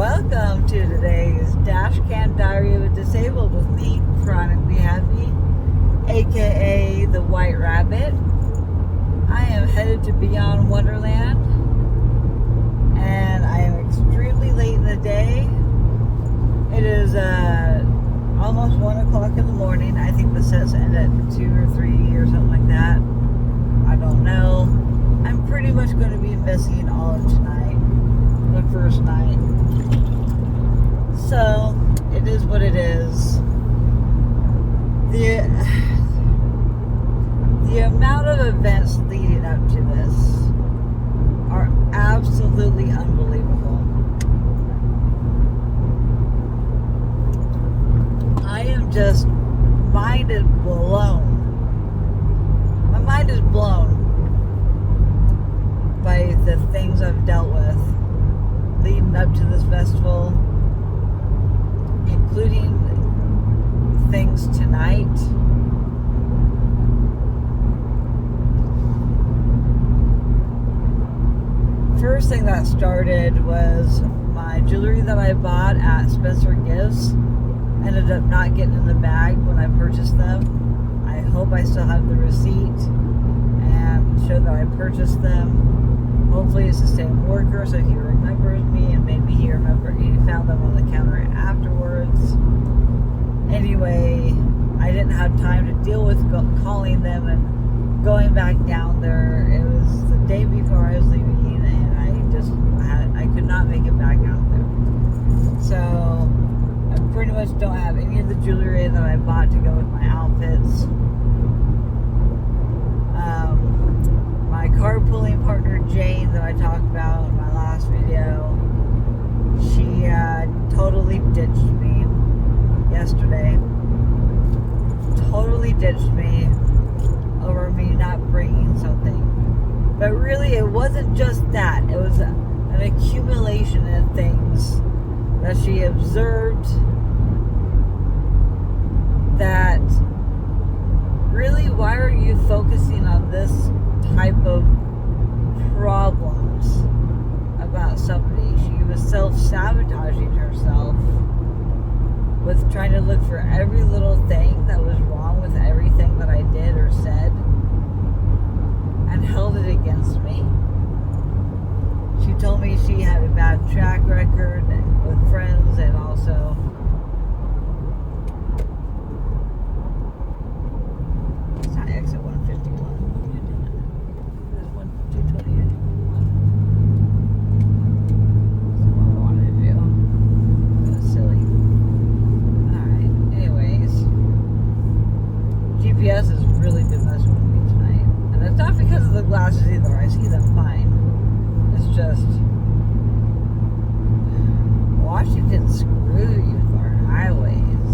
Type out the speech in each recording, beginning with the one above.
Welcome to today's Dash Cam Diary of a Disabled with me, Chronically Happy, aka the White Rabbit. I am headed to Beyond Wonderland, and I am extremely late in the day. It is almost 1 o'clock in the morning. I think the sets end at 2 or 3 or something like that. I don't know. I'm pretty much going to be missing all of tonight, the first night. So, it is what it is. The amount of events leading up to this are absolutely unbelievable. I am just, mind is blown. My mind is blown by the things I've dealt with leading up to this festival, including things tonight. First thing that started was my jewelry that I bought at Spencer Gifts. Ended up not getting in the bag when I purchased them. I hope I still have the receipt and show that I purchased them. Hopefully it's the same worker, so he remembers me, and maybe he found them on the counter afterwards. Anyway, I didn't have time to deal with calling them and going back down there. It was the day before I was leaving, and I could not make it back out there. So I pretty much don't have any of the jewelry that I bought to go with my outfits. My carpooling partner Jane that I talked about in my last video, she totally ditched me yesterday. Totally ditched me over me not bringing something. But really, it wasn't just that. It was an accumulation of things that she observed that really, why are you focusing on this type of problems about somebody? She was self-sabotaging herself with trying to look for every little thing that was wrong with everything that I did or said, and held it against me. She told me she had a bad track record with friends, and also it's not exit 151. There's 228. That's what I wanted to do. That's silly. Alright, anyways. GPS has really been messing with me tonight. And it's not because of the glasses either. I see them fine. It's just Washington, screw you for highways.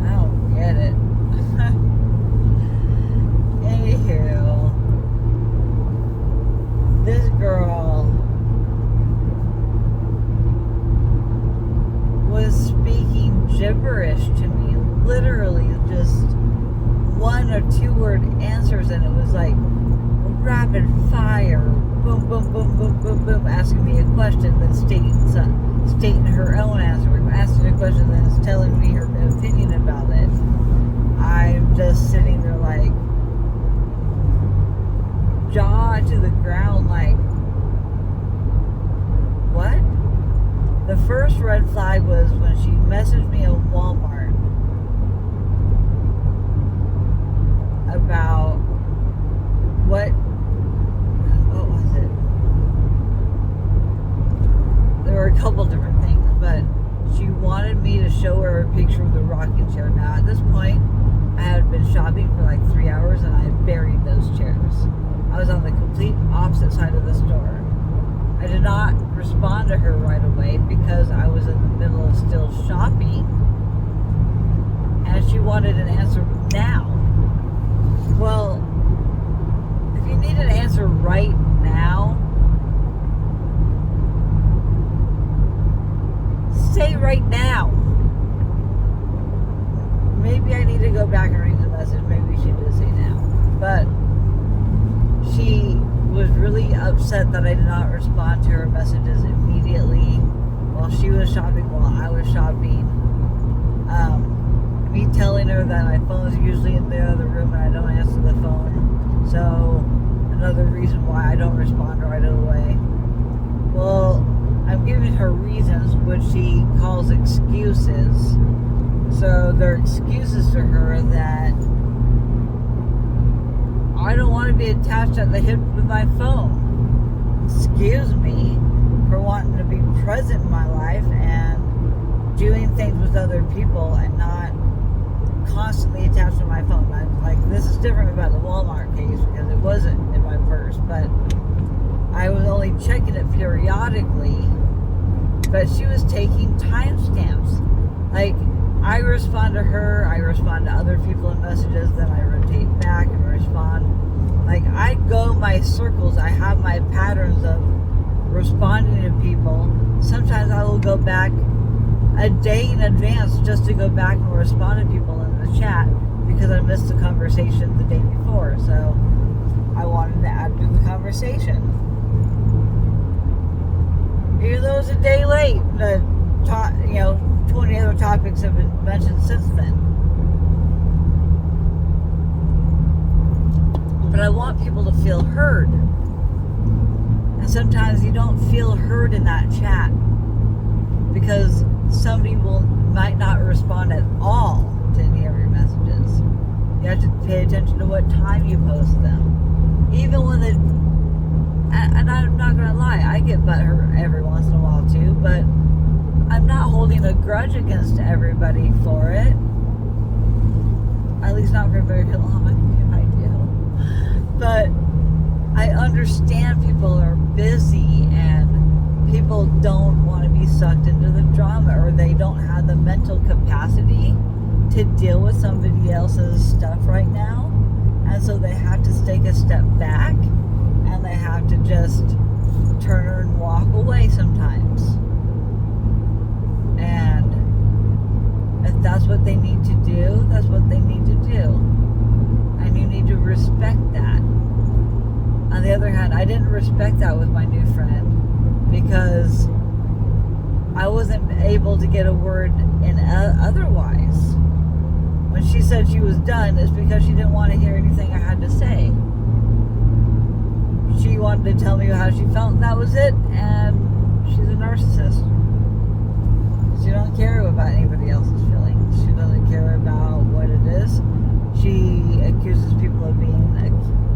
I don't get it. Anywho, this girl was speaking gibberish to me, literally just 1 or 2 word answers, and it was like rapid fire, boom, boom, boom, boom, boom, boom, asking me a question, then stating her own answer, asking a question, then it's telling me her opinion about it. I'm just sitting there like, jaw to the ground, like, what? The first red flag was when she messaged me at Walmart about what was it? There were a couple different things, but she wanted me to show her a picture of the rocking chair. Now, at this point, I had been shopping for like 3 hours, and I had buried those chairs. I was on the complete opposite side of the store. I did not respond to her right away because I was in the middle of still shopping, and she wanted an answer now. Well, if you need an answer right now, say right now. Maybe I need to go back and read the message. Maybe she did say now. But she was really upset that I did not respond to her messages immediately while was shopping while I was shopping. Me telling her that my phone is usually in the other room and I don't answer the phone. So another reason why I don't respond right away. Well, I'm giving her reasons, which she calls excuses. So they're excuses to her that I don't want to be attached at the hip with my phone. Excuse me for wanting to be present in my life and doing things with other people and not constantly attached to my phone. This is different about the Walmart case because it wasn't in my purse, but I was only checking it periodically. But she was taking timestamps. I respond to her, I respond to other people in messages, then I rotate back and respond. I go my circles. I have my patterns of responding to people. Sometimes I will go back a day in advance just to go back and respond to people in the chat because I missed the conversation the day before. So I wanted to add to the conversation. Even though it was a day late, 20 other topics have been mentioned since then. But I want people to feel heard. And sometimes you don't feel heard in that chat because somebody might not respond at all to any of your messages. You have to pay attention to what time you post them. Even when and I'm not gonna lie, I get butthurt every once in a while too, but I'm not holding a grudge against everybody for it. At least not for very long, if I do. But I understand people are busy and people don't want to be sucked into the drama, or they don't have the mental capacity to deal with somebody else's stuff right now. And so they have to take a step back and they have to just turn and walk away sometimes. And if that's what they need to do, that's what they need to do. And you need to respect that. On the other hand, I didn't respect that with my new friend because I wasn't able to get a word in otherwise. When she said she was done, it's because she didn't want to hear anything I had to say. She wanted to tell me how she felt, and that was it. And she's a narcissist. She don't care about anybody else's feelings. She doesn't care about what it is. She accuses people of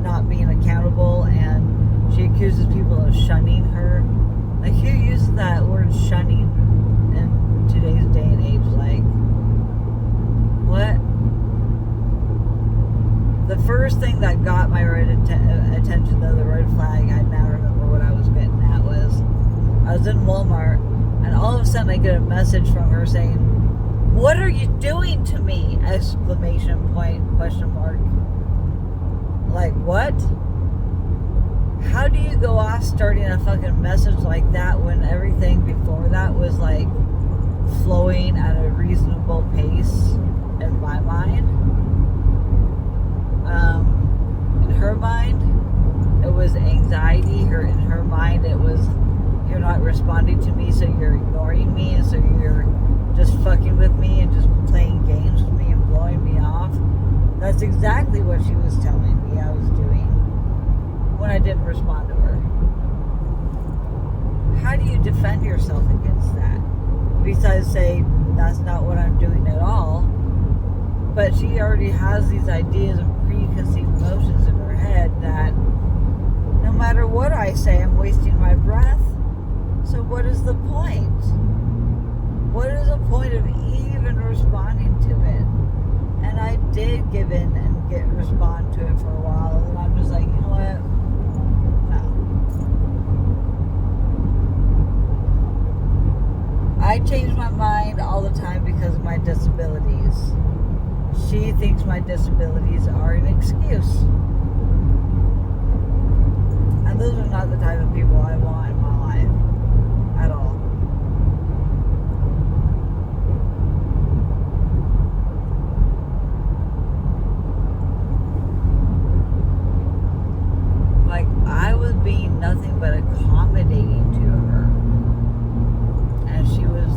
not being accountable, and she accuses people of shunning her. Who uses that word shunning in today's day and age? What? The first thing that got my attention, though, the red flag, I now remember what I was getting at, was I was in Walmart, and all of a sudden I get a message from her saying, "What are you doing to me?" Exclamation point, question mark. What? How do you go off starting a fucking message like that when everything before that was flowing at a reasonable pace in my mind? In her mind, it was anxiety. In her mind, it was, you're not responding to me, so you're ignoring me, and so you're just fucking with me and just playing games with me and blowing me off. That's exactly what she was telling me I was doing when I didn't respond to her. How do you defend yourself against that? Besides say, that's not what I'm doing at all. But she already has these ideas and preconceived notions in her head that no matter what I say, I'm wasting my breath. So what is the point? What is the point of even responding to it? And I did give in and respond to it for a while, and then I'm just like, you know what? No. I change my mind all the time because of my disabilities. She thinks my disabilities are an excuse. And those are not the type of people I want in my life at all. I was being nothing but accommodating to her. And she was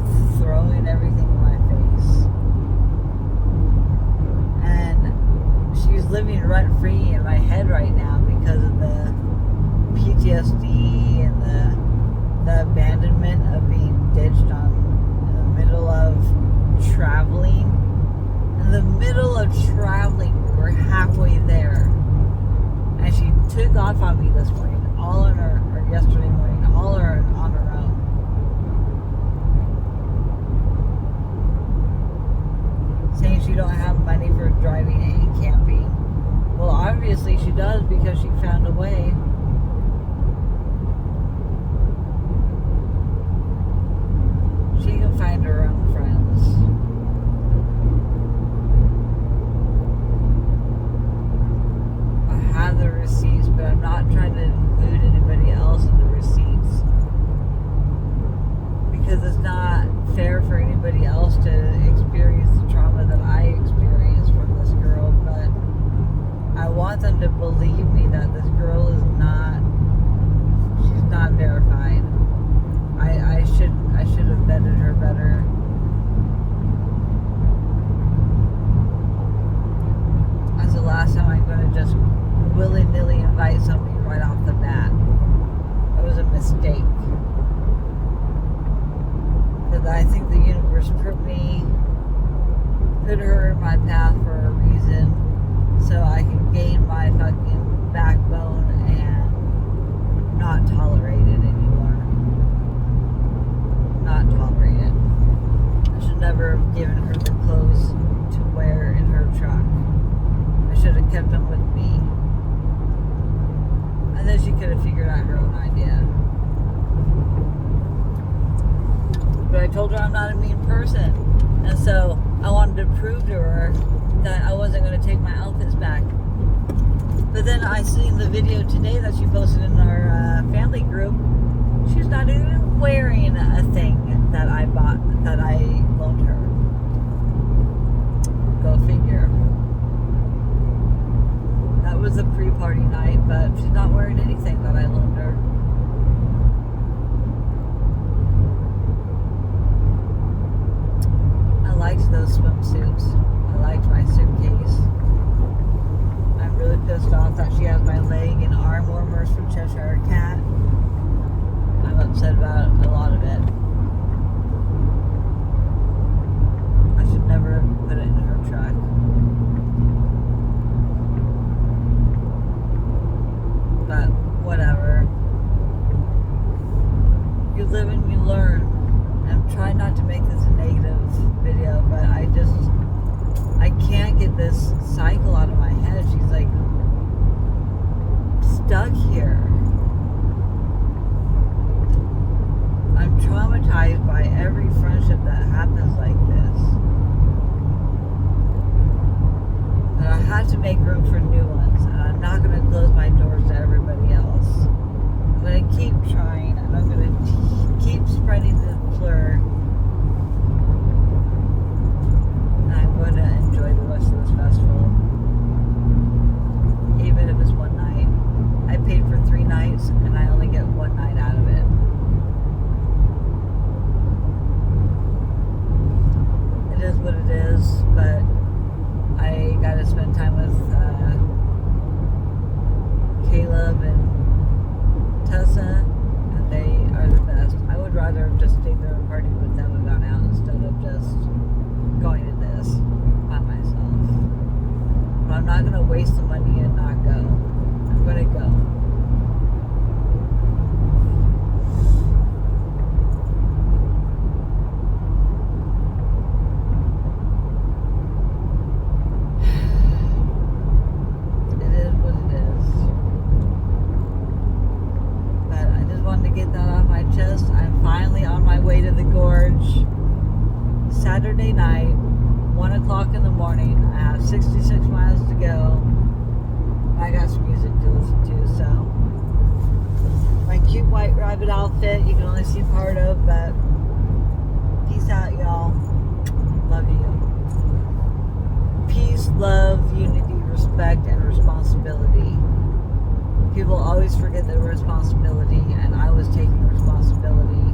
this morning, all on her, or yesterday morning, all are on her own. Saying she don't have money for driving and camping. Well, obviously she does, because she found a way. She can find her own friends. I have the receipts, but I'm not trying to include anybody else in the receipts, because it's not fair for anybody else to experience the trauma that I experienced from this girl. But I want them to believe me that this girl is not, she's not verified. I should have vetted her better. That's the last time I'm going to just willy-nilly invite somebody right off the bat. It was a mistake. Because I think the universe put her in my path for a reason, so I can gain my fucking backbone and not tolerate it anymore. Not tolerate it. I should never have given her the clothes to wear in her truck. I should have kept them with me. And then she could have figured out her own idea. But I told her I'm not a mean person. And so I wanted to prove to her that I wasn't going to take my outfits back. But then I seen the video today that she posted in our family group. She's not even wearing a thing that I bought, that I loaned her. Go figure. That was a pre-party night, but she's not wearing anything that I loaned her. I liked those swimsuits. I liked my suitcase. I'm really pissed off that she has my leg and arm warmers from Cheshire Cat. I'm upset about a lot of it. I should never put it in her truck. But whatever. You live and you learn. I'm trying not to make this a negative video, but I can't get this cycle out of my head. She's like stuck here. I'm traumatized by every friendship that happens like this. But I have to make room for new ones, and I'm not going to close my doors to everybody else. I'm going to keep trying, and I'm going to keep spreading the plur. And I'm going to enjoy the rest of this festival. Even if it's one night. I paid for 3 nights, and I only get 1 night out of it. It is what it is, but I got to spend time with Caleb and Tessa, and they are the best. I would rather have just stayed there and partied with them and gone out instead of just going to this by myself. But I'm not going to waste the money and not go. I'm going to go. Saturday night, 1 o'clock in the morning. I have 66 miles to go. I got some music to listen to, so my cute white rabbit outfit you can only see part of, but peace out, y'all. Love you. Peace, love, unity, respect, and responsibility. People always forget their responsibility, and I was taking responsibility.